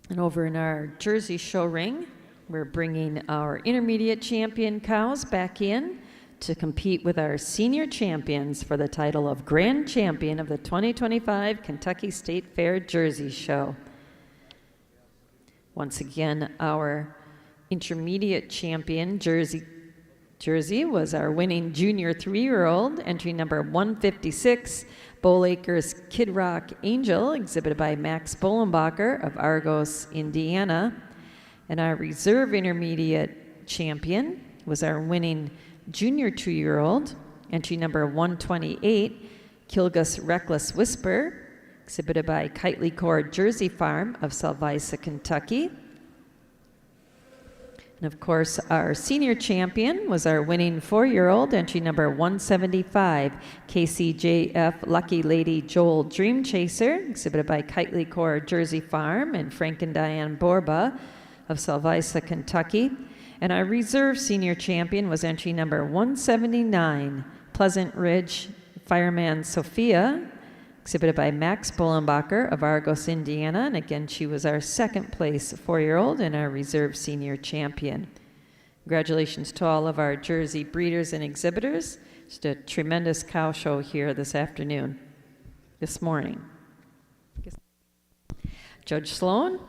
And over in our Jersey show ring, we're bringing our intermediate champion cows back in to compete with our senior champions for the title of Grand Champion of the 2025 Kentucky State Fair Jersey Show. Once again, our intermediate champion, Jersey was our winning junior 3-year-old, entry number 156, Bowl Acres Kid Rock Angel, exhibited by Max Bollenbacher of Argos, Indiana. And our reserve intermediate champion was our winning junior 2-year-old, entry number 128, Kilgus Reckless Whisper, exhibited by Kitely Cord Jersey Farm of Salvisa, Kentucky. And of course, our senior champion was our winning 4-year-old, entry number 175, KCJF Lucky Lady Joel Dream Chaser, exhibited by Kitely Cord Jersey Farm and Frank and Diane Borba of Salvisa, Kentucky. And our reserve senior champion was entry number 179, Pleasant Ridge Fireman Sophia, exhibited by Max Bollenbacher of Argos, Indiana. And again, she was our second place 4-year-old and our reserve senior champion. Congratulations to all of our Jersey breeders and exhibitors. Just a tremendous cow show here this morning. Judge Sloan,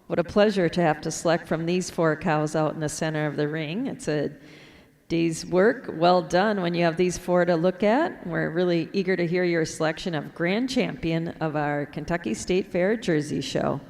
what a pleasure to have to select from these 4 cows out in the center of the ring. It's a day's work well done when you have these 4 to look at. We're really eager to hear your selection of Grand Champion of our Kentucky State Fair Jersey Show.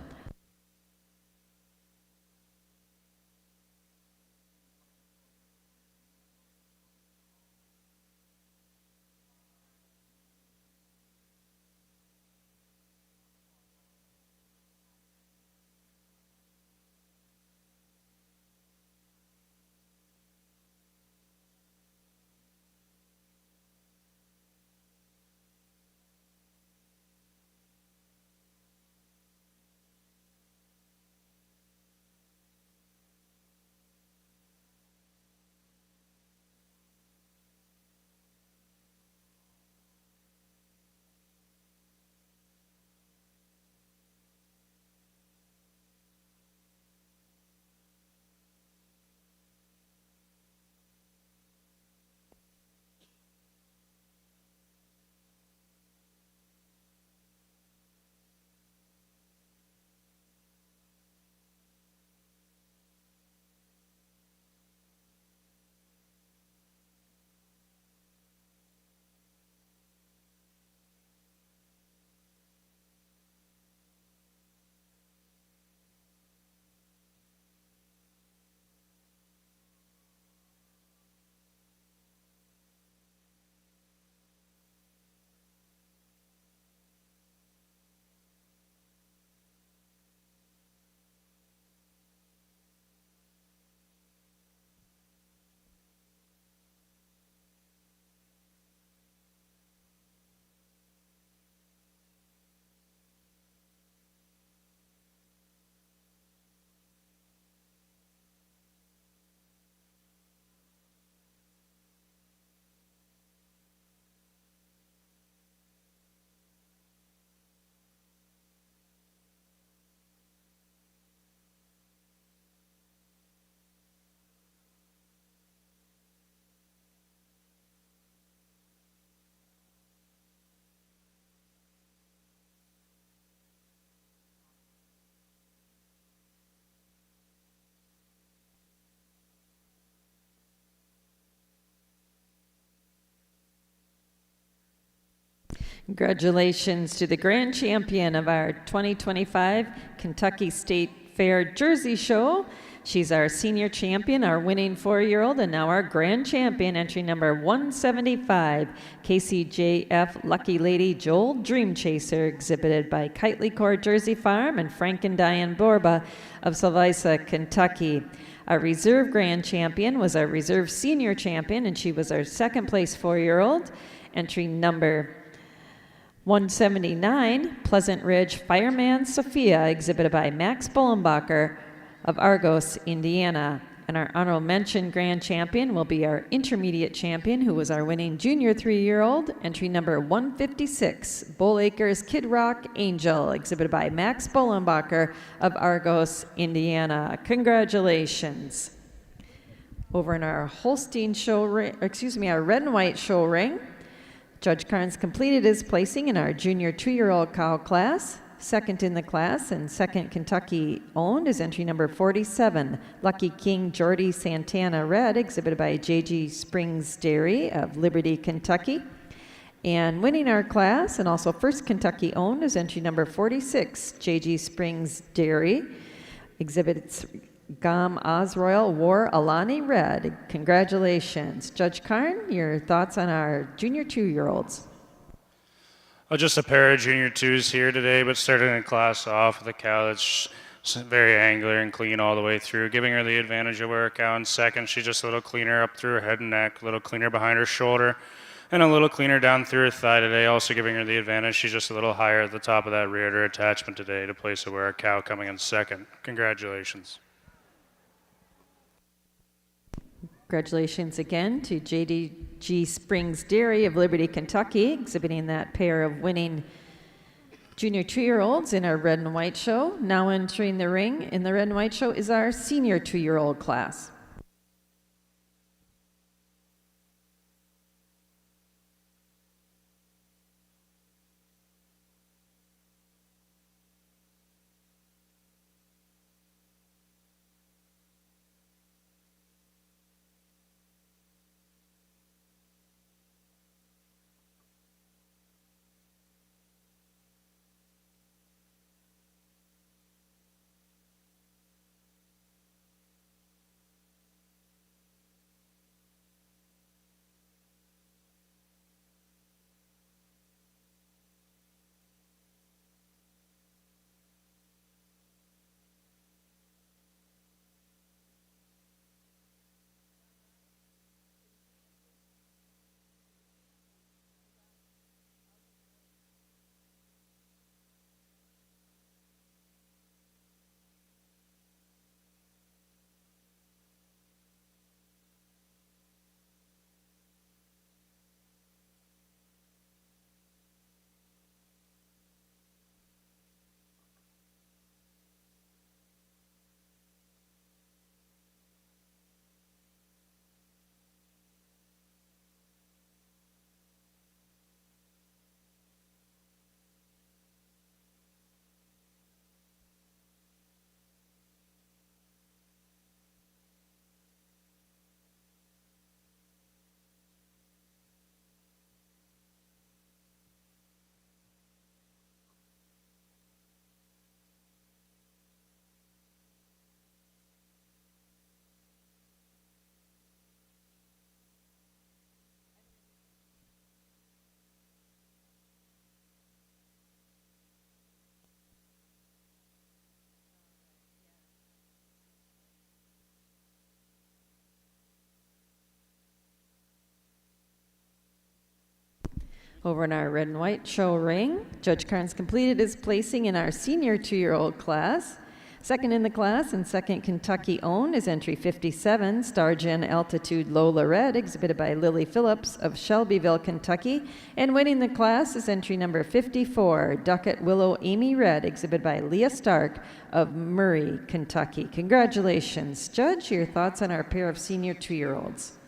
Congratulations to the Grand Champion of our 2025 Kentucky State Fair Jersey Show. She's our senior champion, our winning 4-year-old, and now our Grand Champion, entry number 175, KCJF Lucky Lady Joel Dream Chaser, exhibited by Kitely Cord Jersey Farm and Frank and Diane Borba of Salvisa, Kentucky. Our reserve Grand Champion was our reserve senior champion, and she was our second place 4-year-old, entry number 179, Pleasant Ridge Fireman Sophia, exhibited by Max Bollenbacher of Argos, Indiana. And our honorable mention grand champion will be our intermediate champion, who was our winning junior 3-year-old, entry number 156, Bull Acres Kid Rock Angel, exhibited by Max Bollenbacher of Argos, Indiana. Congratulations. Over in our Holstein show ring, our red and white show ring, Judge Carnes completed his placing in our junior 2-year-old cow class. Second in the class and second Kentucky owned is entry number 47, Lucky King Jordy Santana Red, exhibited by J.G. Springs Dairy of Liberty, Kentucky. And winning our class and also first Kentucky owned is entry number 46, J.G. Springs Dairy, exhibits Gam Osroyal War Alani Red. Congratulations. Judge Karn, your thoughts on our junior 2-year-olds? Just a pair of junior 2s here today, but starting the class off with a cow that's very angular and clean all the way through, giving her the advantage over a cow in second. She's just a little cleaner up through her head and neck, a little cleaner behind her shoulder, and a little cleaner down through her thigh today, also giving her the advantage. She's just a little higher at the top of that rear udder attachment today to place her where a cow coming in second. Congratulations. Congratulations again to J.D.G. Springs Dairy of Liberty, Kentucky, exhibiting that pair of winning junior 2-year-olds in our red and white show. Now entering the ring in the red and white show is our senior 2-year-old class. Over in our red and white show ring, Judge Carnes completed his placing in our senior 2-year-old class. Second in the class and second Kentucky owned is entry 57, Stargen Altitude Lola Red, exhibited by Lily Phillips of Shelbyville, Kentucky. And winning the class is entry number 54, Ducat Willow Amy Red, exhibited by Leah Stark of Murray, Kentucky. Congratulations. Judge, your thoughts on our pair of senior 2-year-olds?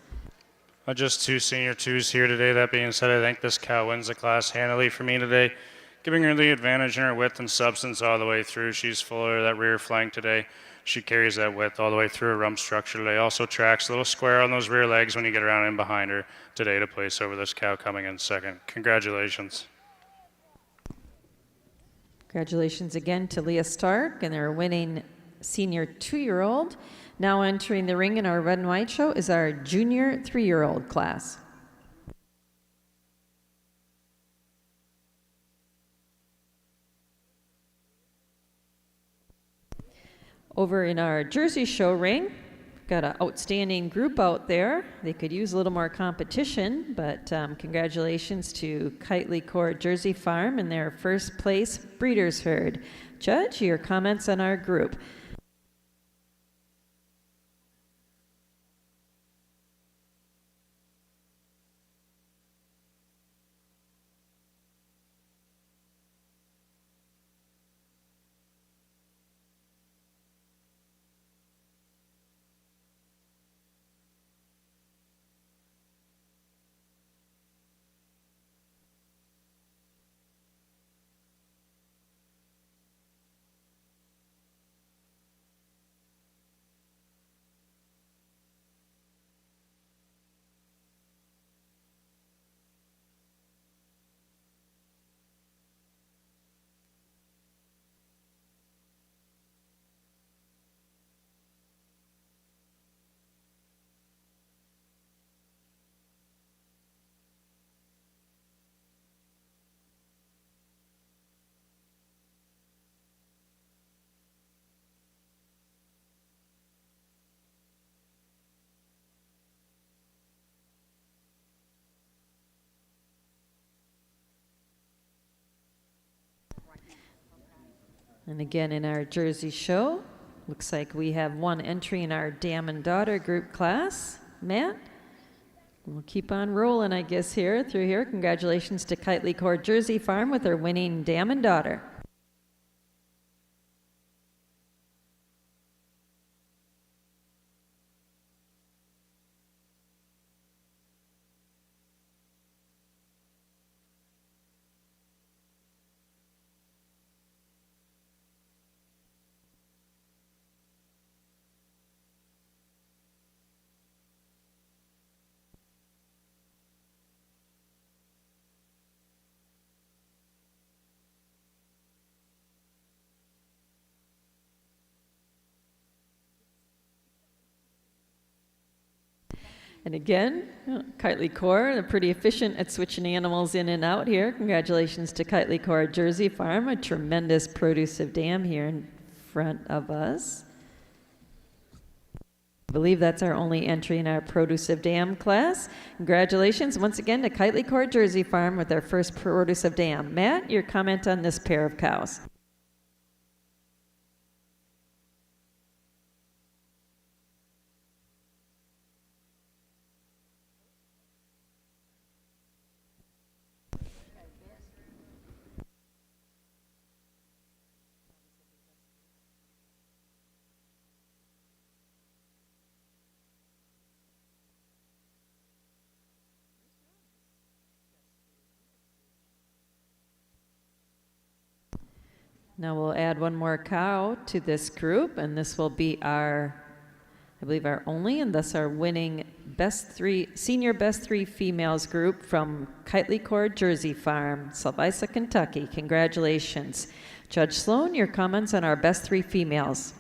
Just 2 senior 2s here today. That being said, I think this cow wins the class handily for me today, giving her the advantage in her width and substance all the way through. She's full of that rear flank today. She carries that width all the way through her rump structure today. Also tracks a little square on those rear legs when you get around in behind her today to place over this cow coming in second. Congratulations. Congratulations again to Leah Stark and their winning senior 2-year-old. Now entering the ring in our red and white show is our junior 3-year-old class. Over in our Jersey show ring, got an outstanding group out there. They could use a little more competition, but congratulations to Kitely Court Jersey Farm and their first place breeders herd. Judge, your comments on our group? And again, in our Jersey show, looks like we have one entry in our Dam and Daughter group class. Matt? We'll keep on rolling, I guess, through here. Congratulations to Kitely Court Jersey Farm with their winning Dam and Daughter. And again, Kitely Core, they're pretty efficient at switching animals in and out here. Congratulations to Kitely Core Jersey Farm, a tremendous producive dam here in front of us. I believe that's our only entry in our producive dam class. Congratulations once again to Kitely Core Jersey Farm with their first producive dam. Matt, your comment on this pair of cows? Now we'll add one more cow to this group, and this will be our, I believe, our only and thus our winning senior best three females group from Kitely Core Jersey Farm, Salvisa, Kentucky. Congratulations. Judge Sloan, your comments on our best three females.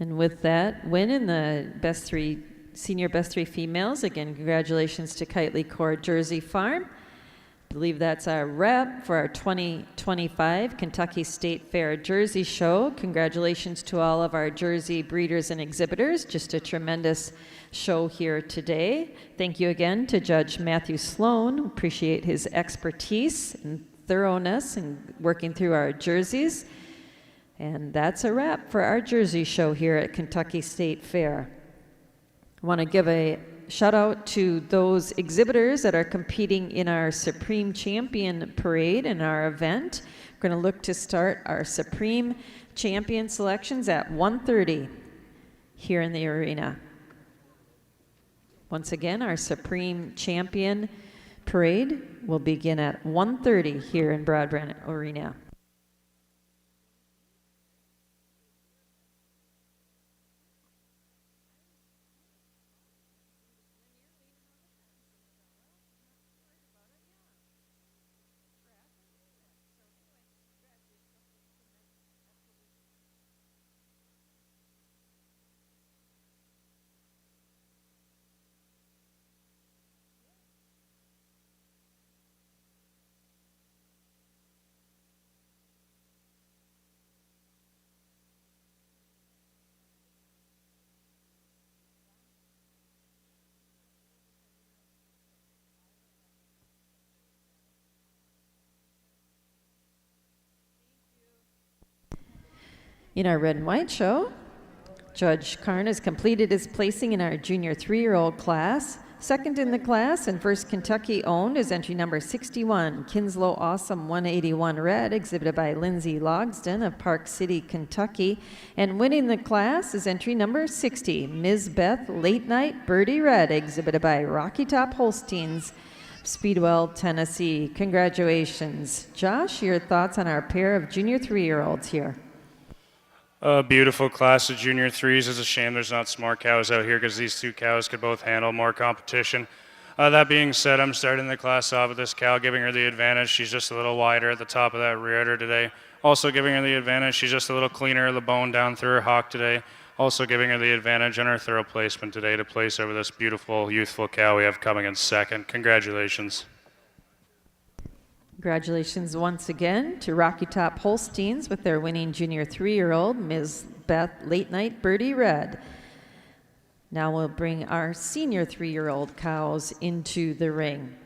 And with that win in the senior best three females, again, congratulations to Kitely Core Jersey Farm. I believe that's our wrap for our 2025 Kentucky State Fair Jersey Show. Congratulations to all of our Jersey breeders and exhibitors. Just a tremendous show here today. Thank you again to Judge Matthew Sloan. Appreciate his expertise and thoroughness in working through our jerseys. And that's a wrap for our Jersey show here at Kentucky State Fair. I want to give a shout out to those exhibitors that are competing in our Supreme Champion Parade in our event. We're going to look to start our Supreme Champion selections at 1:30 here in the arena. Once again, our Supreme Champion Parade will begin at 1:30 here in Broadbent Arena. In our red and white show, Judge Karn has completed his placing in our junior 3-year-old class. Second in the class and first Kentucky owned is entry number 61, Kinslow Awesome 181 Red, exhibited by Lindsay Logsdon of Park City, Kentucky. And winning the class is entry number 60, Ms. Beth Late Night Birdie Red, exhibited by Rocky Top Holsteins, Speedwell, Tennessee. Congratulations. Josh, your thoughts on our pair of junior 3-year-olds here? A beautiful class of junior threes. It's a shame there's not smart cows out here because these two cows could both handle more competition. That being said, I'm starting the class off with this cow, giving her the advantage. She's just a little wider at the top of that rear udder today. Also giving her the advantage, she's just a little cleaner of the bone down through her hock today. also giving her the advantage on her throw placement today to place over this beautiful, youthful cow we have coming in second. Congratulations. Congratulations once again to Rocky Top Holsteins with their winning junior 3-year-old, Ms. Beth Late Night Birdie Red. Now we'll bring our senior 3-year-old cows into the ring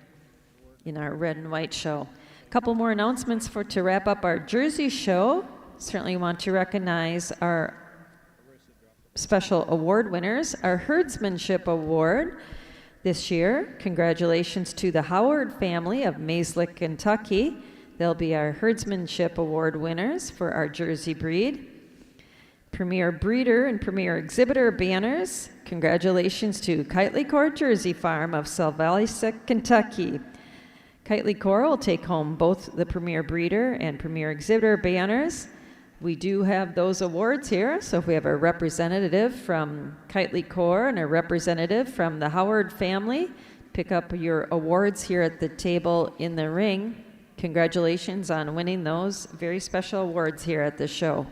in our red and white show. A couple more announcements to wrap up our Jersey show. Certainly want to recognize our special award winners. Our Herdsmanship Award this year, congratulations to the Howard family of Mayslick, Kentucky. They'll be our Herdsmanship Award winners for our Jersey breed. Premier Breeder and Premier Exhibitor banners, congratulations to Kitely Core Jersey Farm of Salvalisic, Kentucky. Kitely Core will take home both the Premier Breeder and Premier Exhibitor banners. We do have those awards here, so if we have a representative from Kitely Core and a representative from the Howard family, pick up your awards here at the table in the ring. Congratulations on winning those very special awards here at the show.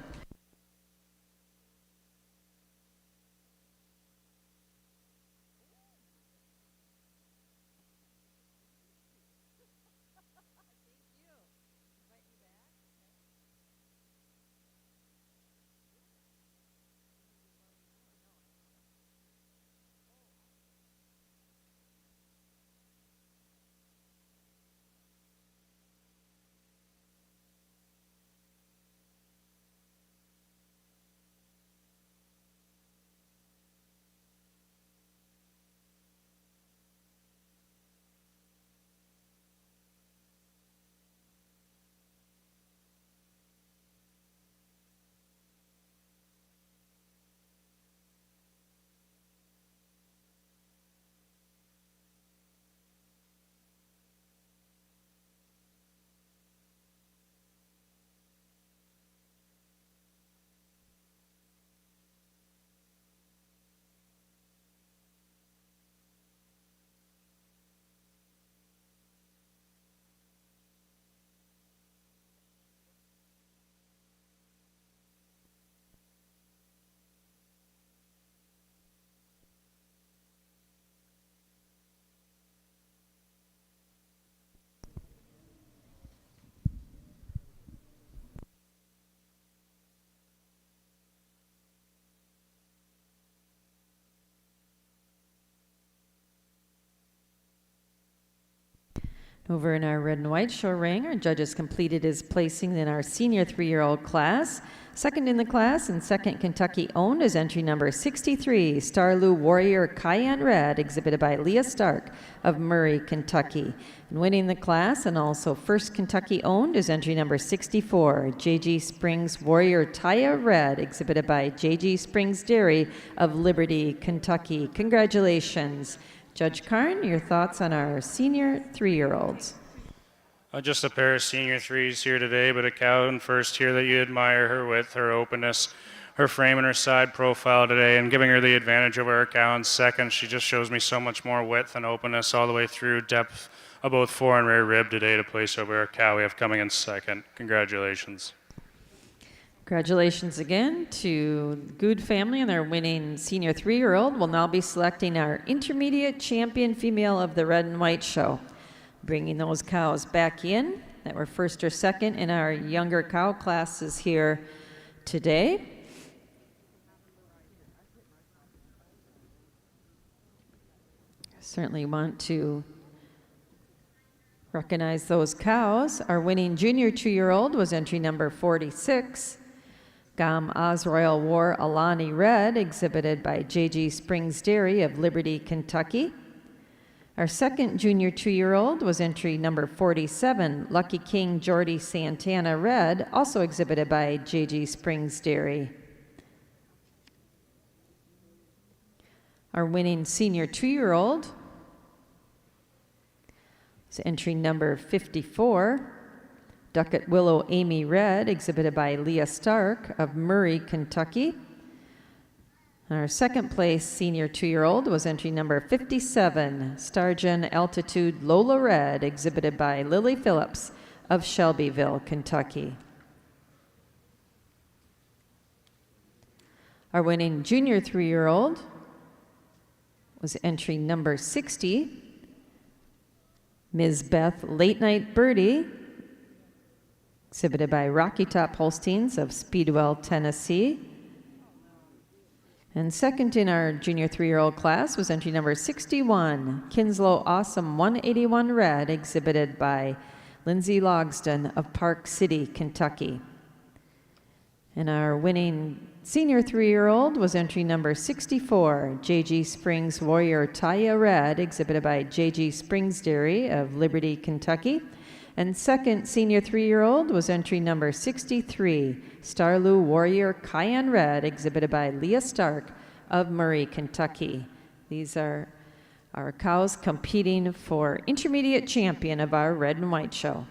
Over in our red and white show ring, our judges completed his placing in our senior 3-year-old class. Second in the class and second Kentucky owned is entry number 63, Starloo Warrior Cayenne Red, exhibited by Leah Stark of Murray, Kentucky. And winning the class and also first Kentucky owned is entry number 64, JG Springs Warrior Taya Red, exhibited by JG Springs Dairy of Liberty, Kentucky. Congratulations. Judge Karn, your thoughts on our senior 3-year-olds? Just a pair of senior 3s here today, but a cow in first here that you admire her with, her openness, her frame and her side profile today, and giving her the advantage over her cow in second. She just shows me so much more width and openness all the way through, depth of both fore and rear rib today to place over her cow we have coming in second. Congratulations. Congratulations again to Good family and their winning senior 3-year-old. We'll now be selecting our intermediate champion female of the red and white show. Bringing those cows back in that were first or second in our younger cow classes here today. Certainly want to recognize those cows. Our winning junior 2-year-old was entry number 46. Gam Oz Royal War Alani Red, exhibited by JG Springs Dairy of Liberty, Kentucky. Our second junior 2-year-old was entry number 47, Lucky King Jordy Santana Red, also exhibited by JG Springs Dairy. Our winning senior 2-year-old is entry number 54, Ducat Willow Amy Red, exhibited by Leah Stark of Murray, Kentucky. Our second place senior 2-year-old was entry number 57, Stargen Altitude Lola Red, exhibited by Lily Phillips of Shelbyville, Kentucky. Our winning junior 3-year-old was entry number 60, Ms. Beth Late Night Birdie, exhibited by Rocky Top Holsteins of Speedwell, Tennessee. And second in our junior 3-year-old class was entry number 61, Kinslow Awesome 181 Red, exhibited by Lindsay Logsdon of Park City, Kentucky. And our winning senior 3-year-old was entry number 64, JG Springs Warrior Taya Red, exhibited by JG Springs Dairy of Liberty, Kentucky. And second senior 3-year-old was entry number 63, Starloo Warrior Cayenne Red, exhibited by Leah Stark of Murray, Kentucky. These are our cows competing for intermediate champion of our red and white show.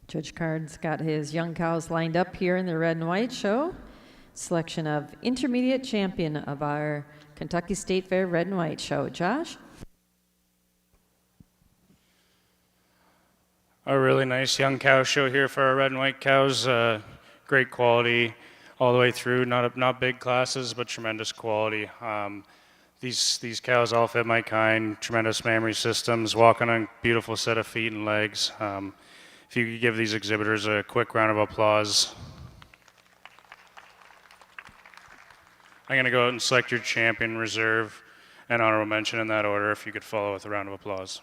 Judge Card's got his young cows lined up here in the red and white show. Selection of intermediate champion of our Kentucky State Fair red and white show. Josh? A really nice young cow show here for our red and white cows. Great quality all the way through. Not big classes, but tremendous quality. These cows all fit my kind. Tremendous mammary systems, walking on a beautiful set of feet and legs. If you could give these exhibitors a quick round of applause. I'm going to go out and select your champion, reserve, and honorable mention in that order. If you could follow with a round of applause.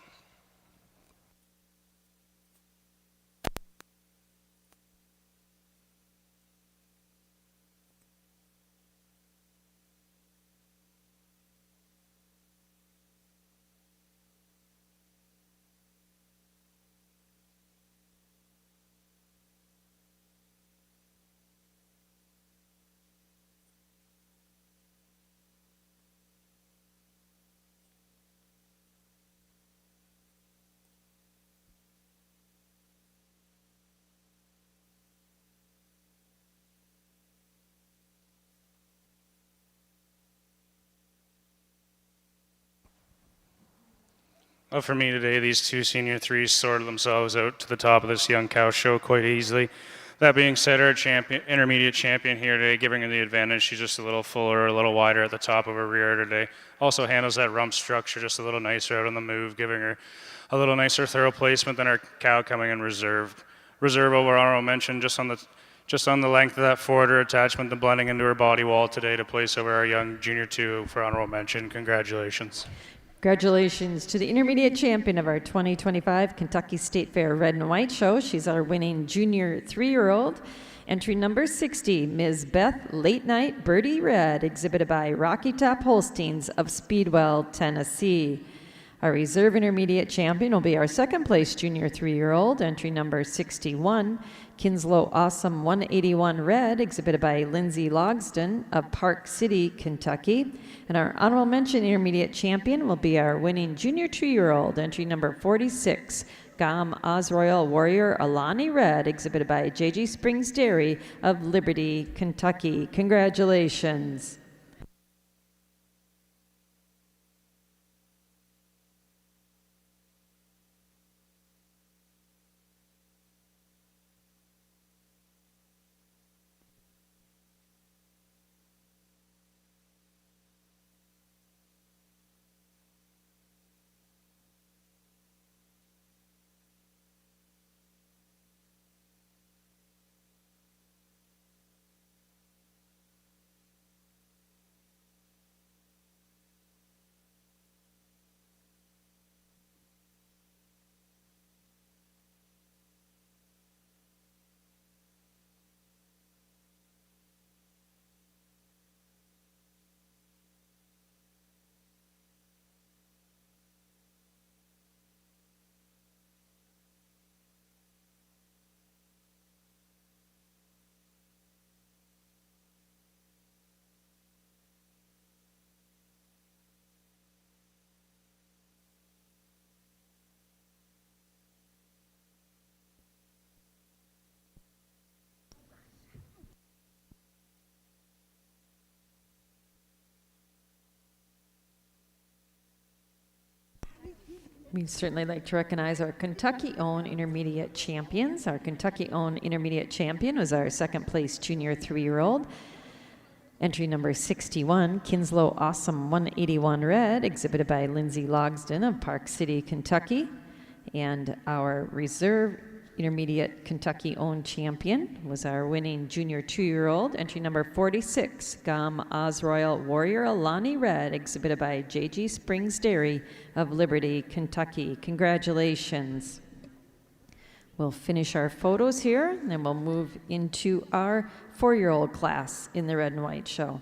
Well, for me today, these two senior threes sorted themselves out to the top of this young cow show quite easily. That being said, our intermediate champion here today, giving her the advantage. She's just a little fuller, a little wider at the top of her rear today. Also handles that rump structure just a little nicer out on the move, giving her a little nicer thorough placement than our cow coming in reserve. Reserve over honorable mention just on the length of that forwarder attachment and blending into her body wall today to place over our young junior 2 for honorable mention. Congratulations. Congratulations to the intermediate champion of our 2025 Kentucky State Fair Red and White Show. She's our winning junior 3-year-old. Entry number 60, Ms. Beth Late Night Birdie Red, exhibited by Rocky Top Holsteins of Speedwell, Tennessee. Our reserve intermediate champion will be our second place junior 3-year-old, entry number 61, Kinslow Awesome 181 Red, exhibited by Lindsay Logsdon of Park City, Kentucky. And our honorable mention intermediate champion will be our winning junior 2-year-old, entry number 46, Gam Oz Royal Warrior Alani Red, exhibited by JG Springs Dairy of Liberty, Kentucky. Congratulations. We'd certainly like to recognize our Kentucky-owned intermediate champions. Our Kentucky-owned intermediate champion was our second place junior 3-year-old, entry number 61, Kinslow Awesome 181 Red, exhibited by Lindsay Logsdon of Park City, Kentucky. And our reserve intermediate Kentucky-owned champion was our winning junior 2-year-old, entry number 46, Gam Oz Royal Warrior Alani Red, exhibited by JG Springs Dairy of Liberty, Kentucky. Congratulations. We'll finish our photos here, and then we'll move into our 4-year-old class in the red and white show.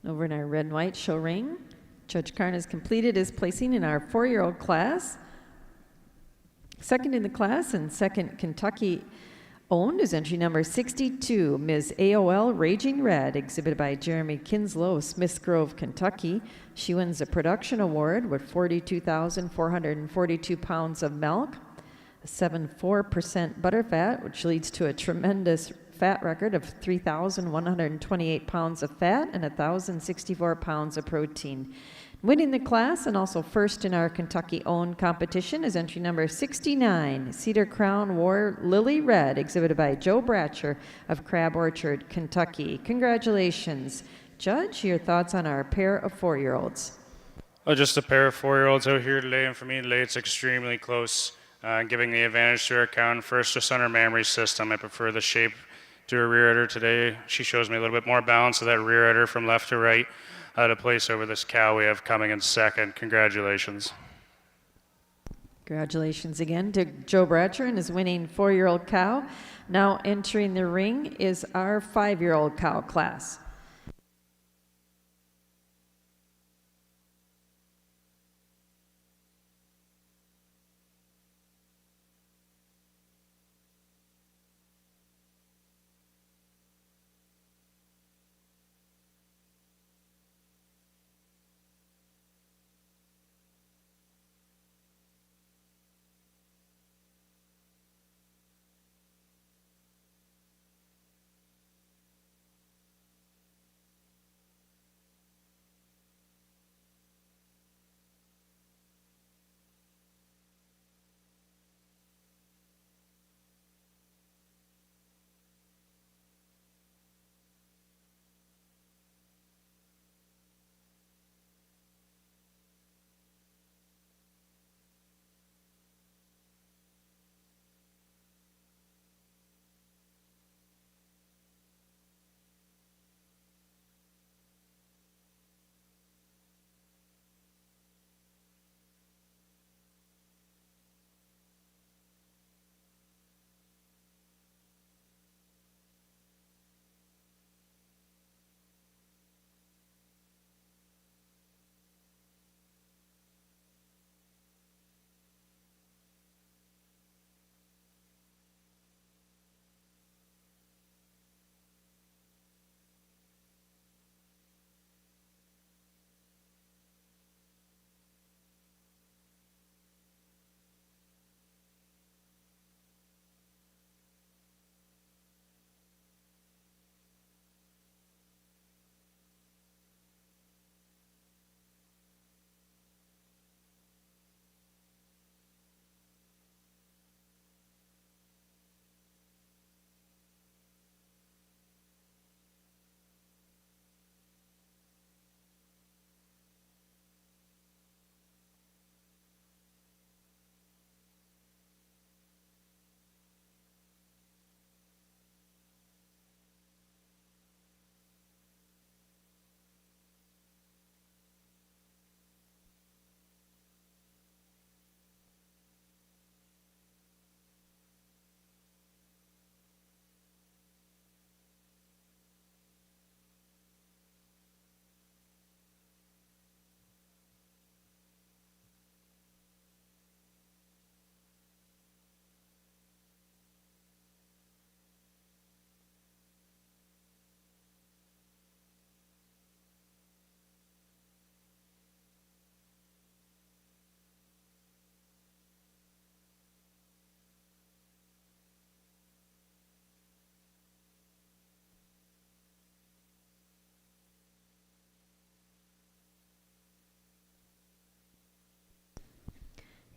Over in our red and white show ring, Judge Karn has completed his placing in our 4-year-old class. Second in the class and second Kentucky owned is entry number 62, Ms. AOL Raging Red, exhibited by Jeremy Kinslow of Smiths Grove, Kentucky. She wins a production award with 42,442 pounds of milk, a 7.4% butterfat, which leads to a tremendous fat record of 3,128 pounds of fat and 1,064 pounds of protein. Winning the class and also first in our Kentucky-owned competition is entry number 69, Cedar Crown War Lily Red, exhibited by Joe Bratcher of Crab Orchard, Kentucky. Congratulations. Judge, your thoughts on our pair of 4-year-olds? Oh, just a pair of 4-year-olds out here today, and for me today it's extremely close, giving the advantage to our cow. First, just on her mammary system, I prefer the shape to her rear udder today. She shows me a little bit more balance of that rear udder from left to right. Out of place over this cow we have coming in second. Congratulations. Congratulations again to Joe Bratcher and his winning 4-year-old cow. Now entering the ring is our 5-year-old cow class.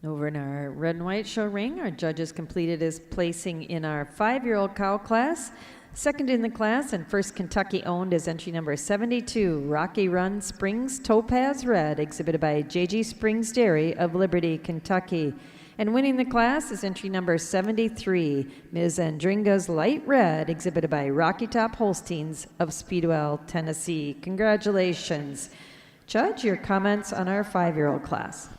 Over in our red and white show ring, our judges completed his placing in our 5-year-old cow class. Second in the class and first Kentucky owned is entry number 72, Rocky Run Springs Topaz Red, exhibited by J.G. Springs Dairy of Liberty, Kentucky. And winning the class is entry number 73, Ms. Andringa's Light Red, exhibited by Rocky Top Holsteins of Speedwell, Tennessee. Congratulations. Judge, your comments on our 5-year-old class.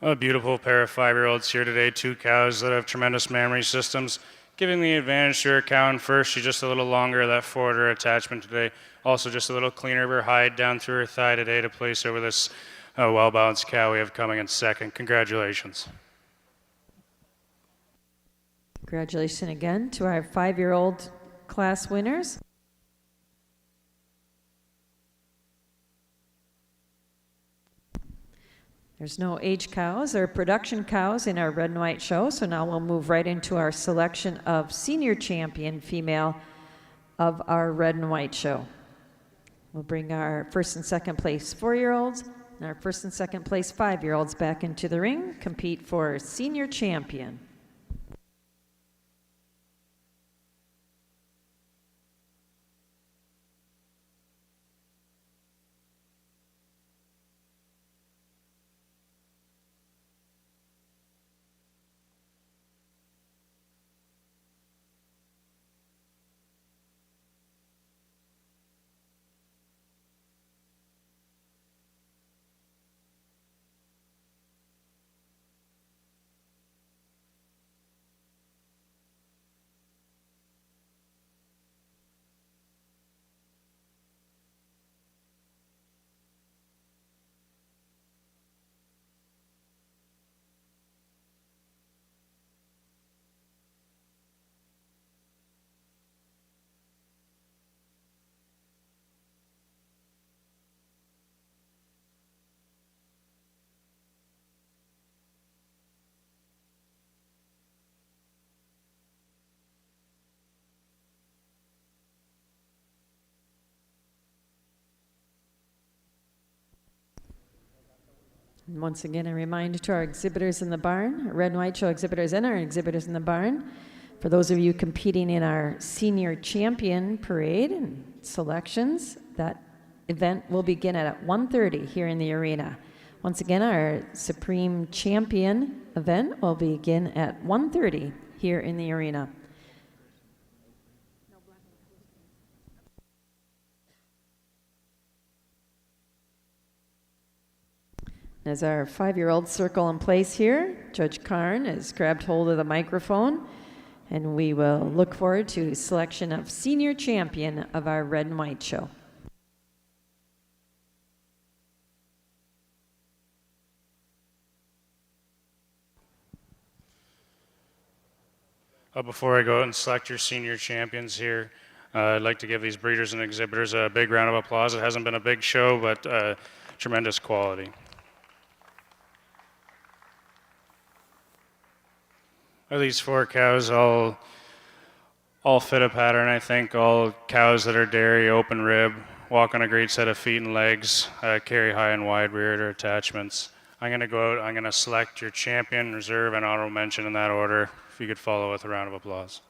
A beautiful pair of 5-year-olds here today, 2 cows that have tremendous mammary systems. giving the advantage to her cow in first. She's just a little longer of that forwarder attachment today. Also just a little cleaner of her hide down through her thigh today to place over this well-balanced cow we have coming in second. Congratulations. Congratulations again to our 5-year-old class winners. There's no age cows or production cows in our red and white show, so now we'll move right into our selection of senior champion female of our red and white show. We'll bring our first and second place 4-year-olds and our first and second place 5-year-olds back into the ring, compete for senior champion. And once again, a reminder to our exhibitors in the barn, our red and white show exhibitors and our exhibitors in the barn, for those of you competing in our senior champion parade and selections, that event will begin at 1:30 here in the arena. Once again, our Supreme Champion event will begin at 1:30 here in the arena. As our 5-year-old circle in place here, Judge Karn has grabbed hold of the microphone, and we will look forward to selection of senior champion of our red and white show. Before I go and select your senior champions here, I'd like to give these breeders and exhibitors a big round of applause. It hasn't been a big show, but tremendous quality. These 4 cows all fit a pattern, I think. All cows that are dairy, open rib, walk on a great set of feet and legs, carry high and wide rear udder attachments. I'm going to go out, I'm going to select your champion, reserve, and honorable mention in that order. If you could follow with a round of applause.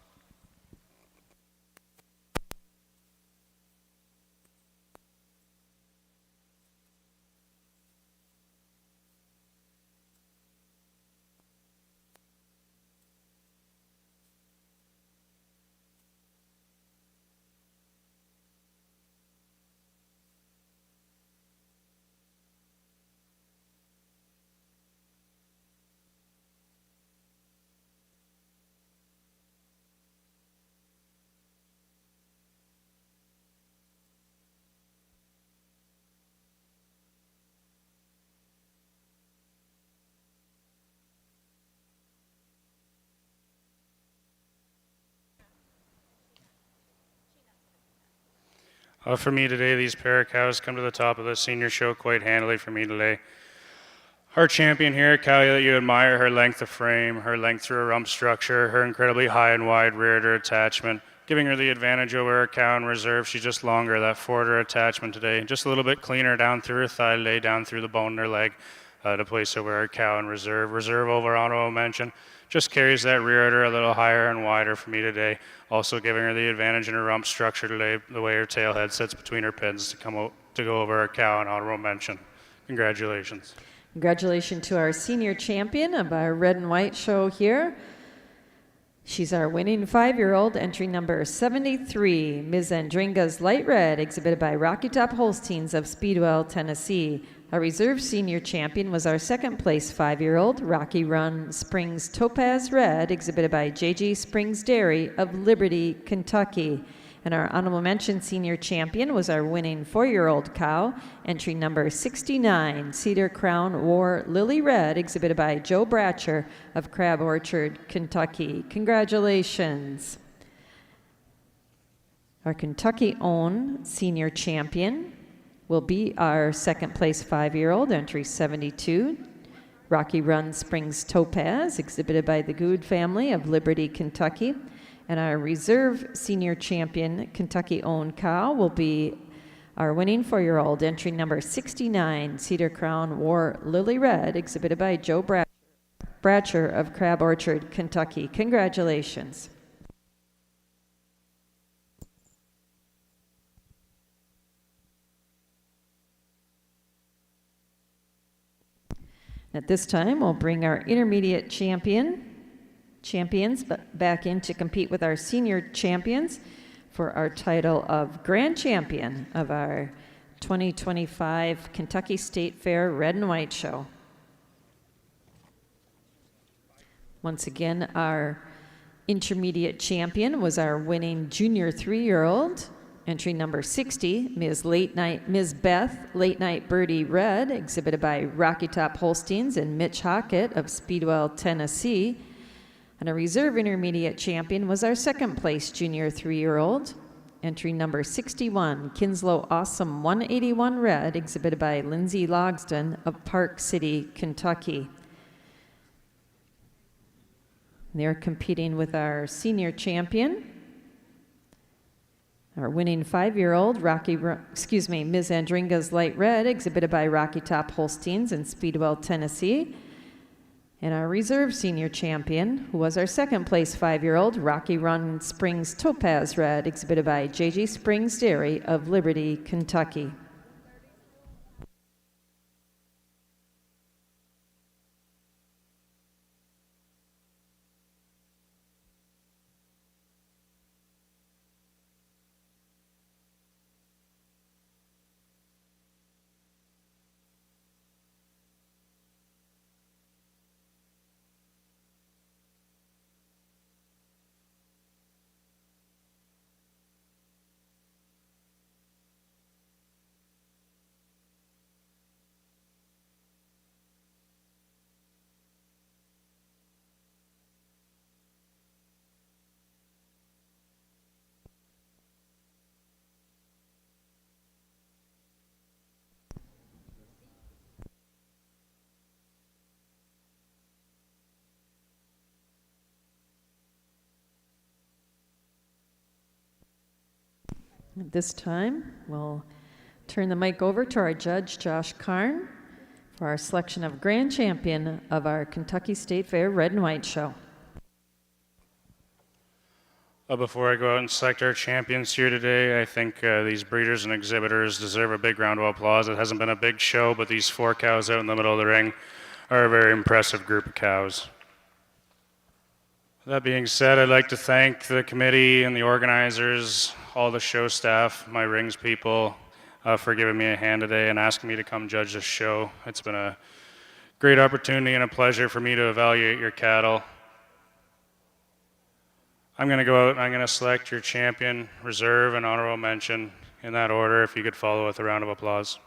For me today, these pair of cows come to the top of the senior show quite handily for me today. Our champion here, a cow that you admire, her length of frame, her length through her rump structure, her incredibly high and wide rear udder attachment, giving her the advantage over her cow in reserve. She's just longer, that forwarder attachment today. Just a little bit cleaner down through her thigh, lay down through the bone in her leg to place over her cow in reserve. Reserve over honorable mention. Just carries that rear udder a little higher and wider for me today. Also giving her the advantage in her rump structure today, the way her tail head sits between her pins to go over her cow in honorable mention. Congratulations. Congratulations to our senior champion of our red and white show here. She's our winning 5-year-old, entry number 73, Ms. Andringa's Light Red, exhibited by Rocky Top Holsteins of Speedwell, Tennessee. Our reserve senior champion was our second place 5-year-old Rocky Run Springs Topaz Red, exhibited by J.G. Springs Dairy of Liberty, Kentucky. And our honorable mention senior champion was our winning 4-year-old cow, entry number 69, Cedar Crown War Lily Red, exhibited by Joe Bratcher of Crab Orchard, Kentucky. Congratulations. Our Kentucky-owned senior champion will be our second place 5-year-old, entry 72, Rocky Run Springs Topaz, exhibited by the Good family of Liberty, Kentucky. And our reserve senior champion, Kentucky-owned cow, will be our winning 4-year-old, entry number 69, Cedar Crown War Lily Red, exhibited by Joe Bratcher of Crab Orchard, Kentucky. Congratulations. At this time, we'll bring our intermediate champions back in to compete with our senior champions for our title of Grand Champion of our 2025 Kentucky State Fair Red and White Show. Once again, our intermediate champion was our winning junior 3-year-old, entry number 60, Ms. Beth Late Night Birdie Red, exhibited by Rocky Top Holsteins and Mitch Hockett of Speedwell, Tennessee. And a reserve intermediate champion was our second place junior 3-year-old, entry number 61, Kinslow Awesome 181 Red, exhibited by Lindsay Logsdon of Park City, Kentucky. They're competing with our senior champion, our winning 5-year-old, Ms. Andringa's Light Red, exhibited by Rocky Top Holsteins in Speedwell, Tennessee. And our reserve senior champion, who was our second place 5-year-old, Rocky Run Springs Topaz Red, exhibited by J.G. Springs Dairy of Liberty, Kentucky. At this time, we'll turn the mic over to our judge, Josh Karn, for our selection of Grand Champion of our Kentucky State Fair Red and White Show. Before I go out and select our champions here today, I think these breeders and exhibitors deserve a big round of applause. It hasn't been a big show, but these 4 cows out in the middle of the ring are a very impressive group of cows. That being said, I'd like to thank the committee and the organizers, all the show staff, my rings people, for giving me a hand today and asking me to come judge this show. It's been a great opportunity and a pleasure for me to evaluate your cattle. I'm going to go out and I'm going to select your champion, reserve, and honorable mention in that order, if you could follow with a round of applause.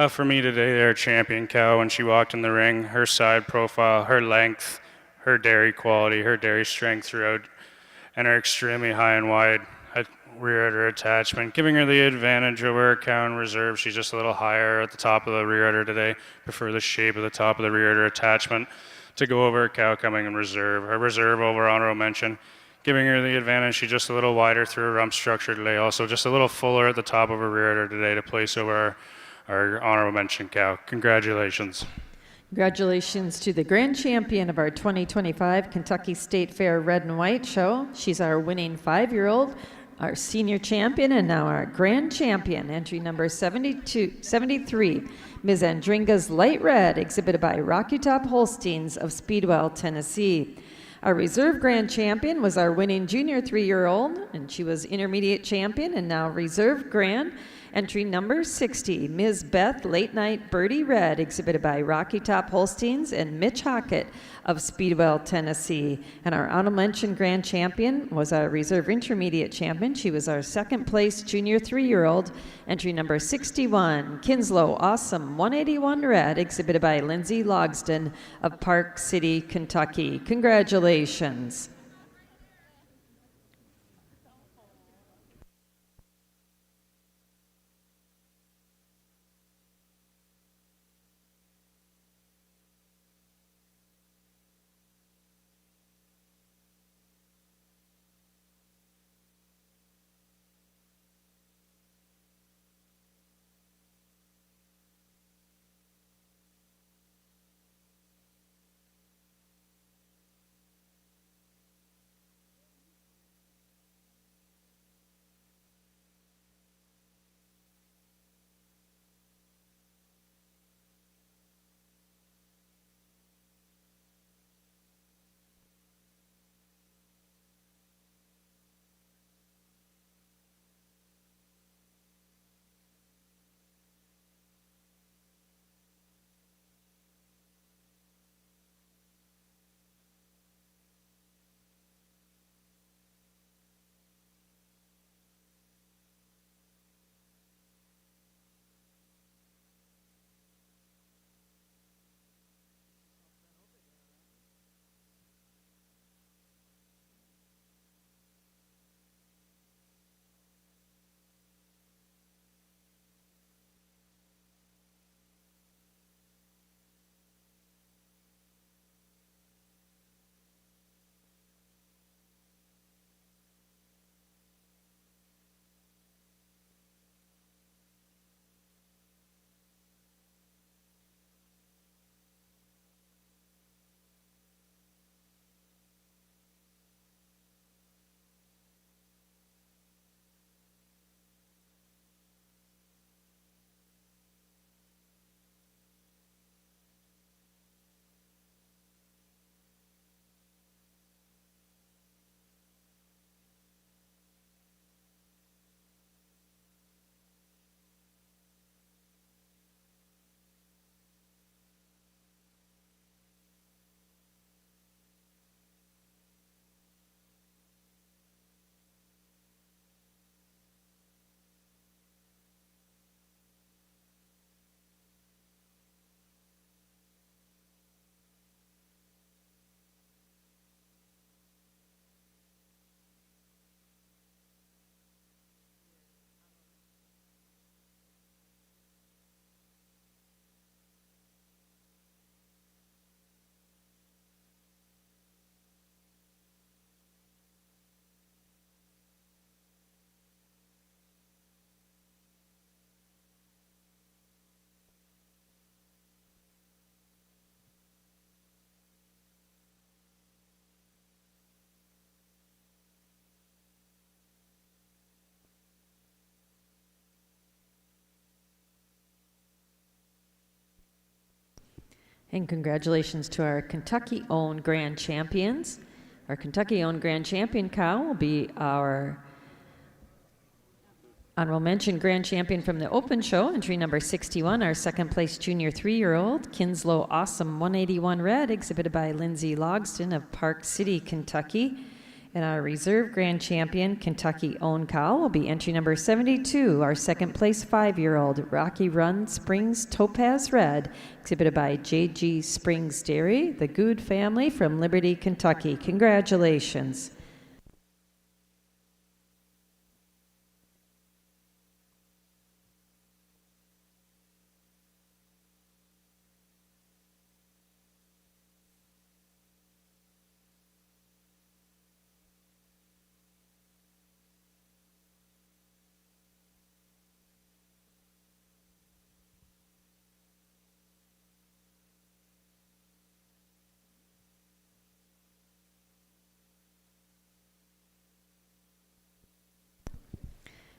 For me today, our champion cow, when she walked in the ring, her side profile, her length, her dairy quality, her dairy strength throughout, and her extremely high and wide rear udder attachment, giving her the advantage over her cow in reserve. She's just a little higher at the top of the rear udder today. Prefer the shape of the top of the rear udder attachment to go over a cow coming in reserve. Her reserve over honorable mention giving her the advantage. She's just a little wider through her rump structure today. Also, just a little fuller at the top of her rear udder today to place over our honorable mention cow. Congratulations. Congratulations to the grand champion of our 2025 Kentucky State Fair Red and White Show. She's our winning 5-year-old, our senior champion, and now our grand champion. Entry number 73, Ms. Andringa's Light Red, exhibited by Rocky Top Holsteins of Speedwell, Tennessee. Our reserve grand champion was our winning junior 3-year-old, and she was intermediate champion and now reserve grand. Entry number 60, Ms. Beth Late Night Birdie Red, exhibited by Rocky Top Holsteins and Mitch Hockett of Speedwell, Tennessee. And our honorable mention grand champion was our reserve intermediate champion. She was our second place junior 3-year-old. Entry number 61, Kinslow Awesome 181 Red, exhibited by Lindsay Logsden of Park City, Kentucky. Congratulations. And congratulations to our Kentucky-owned grand champions. Our Kentucky-owned grand champion cow will be our honorable mention grand champion from the open show, entry number 61, our second place junior 3-year-old, Kinslow Awesome 181 Red, exhibited by Lindsay Logsden of Park City, Kentucky. And our reserve grand champion, Kentucky-owned cow, will be entry number 72, our second place 5-year-old, Rocky Run Springs Topaz Red, exhibited by J.G. Springs Dairy, the Good family from Liberty, Kentucky. Congratulations.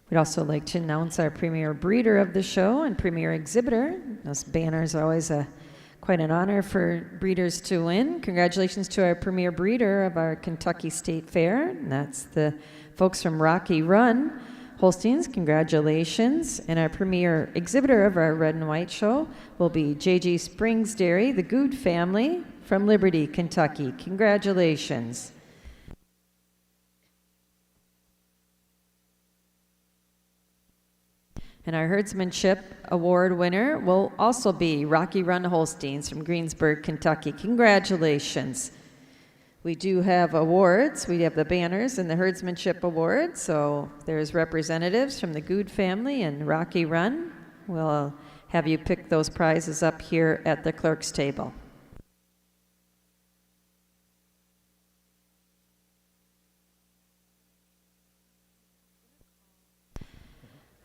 We'd also like to announce our premier breeder of the show and premier exhibitor. Those banners are always quite an honor for breeders to win. Congratulations to our premier breeder of our Kentucky State Fair, and that's the folks from Rocky Run Holsteins. Congratulations. And our premier exhibitor of our Red and White show will be J.G. Springs Dairy, the Good family from Liberty, Kentucky. Congratulations. And our Herdsmanship Award winner will also be Rocky Run Holsteins from Greensburg, Kentucky. Congratulations. We do have awards. We have the banners and the Herdsmanship Award. So there's representatives from the Good family and Rocky Run. We'll have you pick those prizes up here at the clerk's table.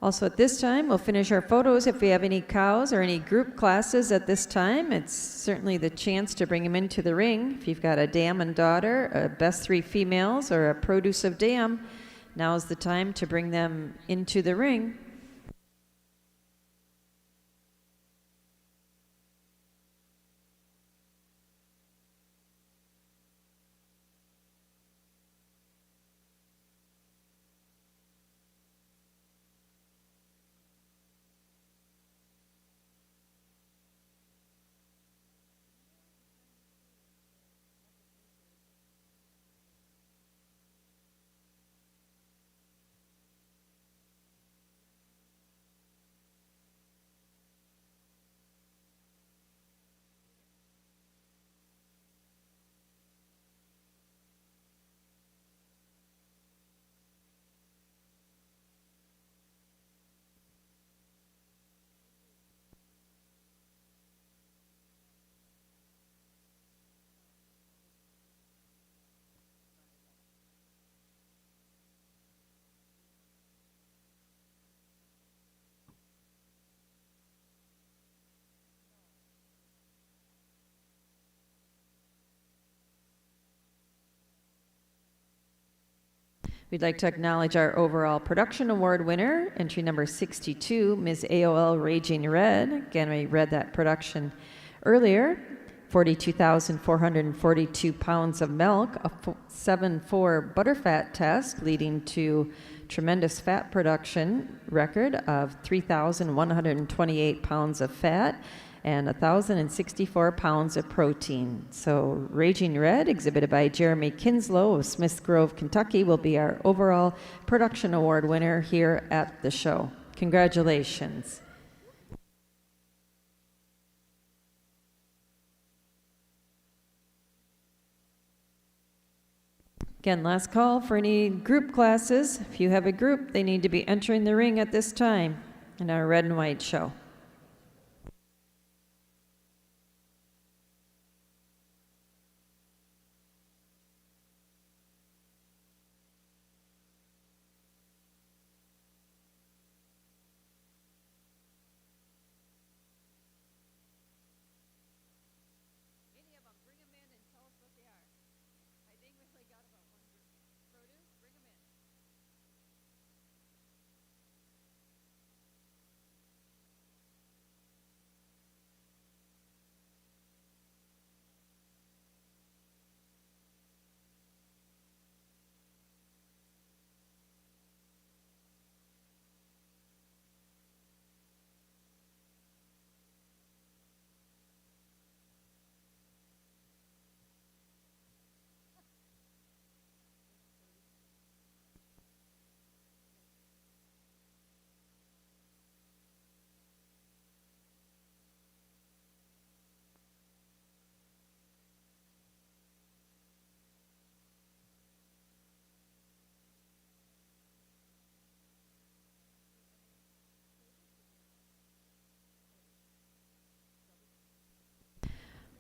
Also at this time, we'll finish our photos. If we have any cows or any group classes at this time, it's certainly the chance to bring them into the ring. If you've got a dam and daughter, a best 3 females, or a produce of dam, now's the time to bring them into the ring. We'd like to acknowledge our overall production award winner, entry number 62, Ms. AOL Raging Red. Again, we read that production earlier. 42,442 pounds of milk, a 7.4 butterfat test, leading to tremendous fat production record of 3,128 pounds of fat and 1,064 pounds of protein. So Raging Red, exhibited by Jeremy Kinslow of Smith Grove, Kentucky, will be our overall production award winner here at the show. Congratulations. Again, last call for any group classes. If you have a group, they need to be entering the ring at this time in our Red and White show.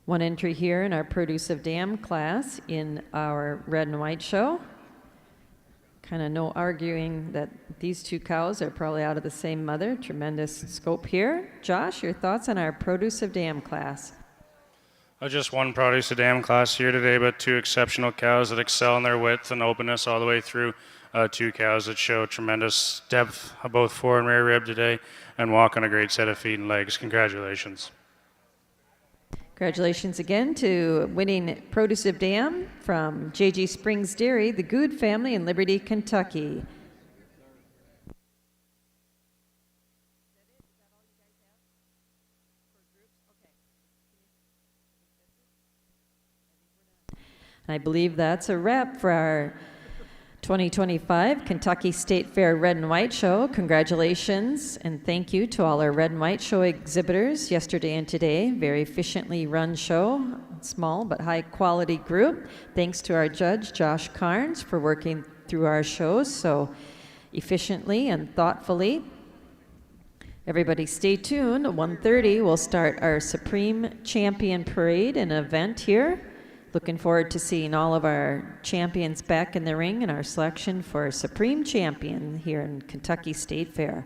One entry here in our Produce of Dam class in our Red and White show. Kind of no arguing that these two cows are probably out of the same mother. Tremendous scope here. Josh, your thoughts on our Produce of Dam class? Just one Produce of Dam class here today, but 2 exceptional cows that excel in their width and openness all the way through. two cows that show tremendous depth, both fore and rear rib today, and walk on a great set of feet and legs. Congratulations. Congratulations again to winning Produce of Dam from J.G. Springs Dairy, the Good family in Liberty, Kentucky. I believe that's a wrap for our 2025 Kentucky State Fair Red and White Show. Congratulations and thank you to all our Red and White Show exhibitors yesterday and today. Very efficiently run show, small but high quality group. Thanks to our judge, Josh Carnes, for working through our shows so efficiently and thoughtfully. Everybody stay tuned. At 1:30 we'll start our Supreme Champion Parade, an event here. Looking forward to seeing all of our champions back in the ring in our selection for Supreme Champion here in Kentucky State Fair.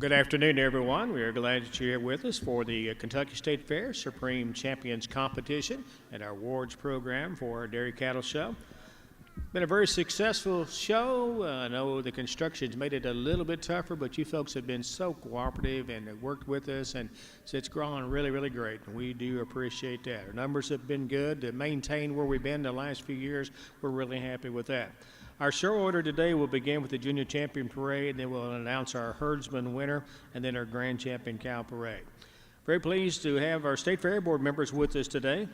Good afternoon, everyone. We are glad that you're here with us for the Kentucky State Fair Supreme Champions Competition and our awards program for our Dairy Cattle Show. Been a very successful show. I know the construction's made it a little bit tougher, but you folks have been so cooperative and have worked with us, and so it's grown really, really great. And we do appreciate that. Our numbers have been good to maintain where we've been the last few years. We're really happy with that. Our show order today will begin with the Junior Champion Parade, then we'll announce our Herdsman winner, and then our Grand Champion Cow Parade. Very pleased to have our State Fair Board members with us today.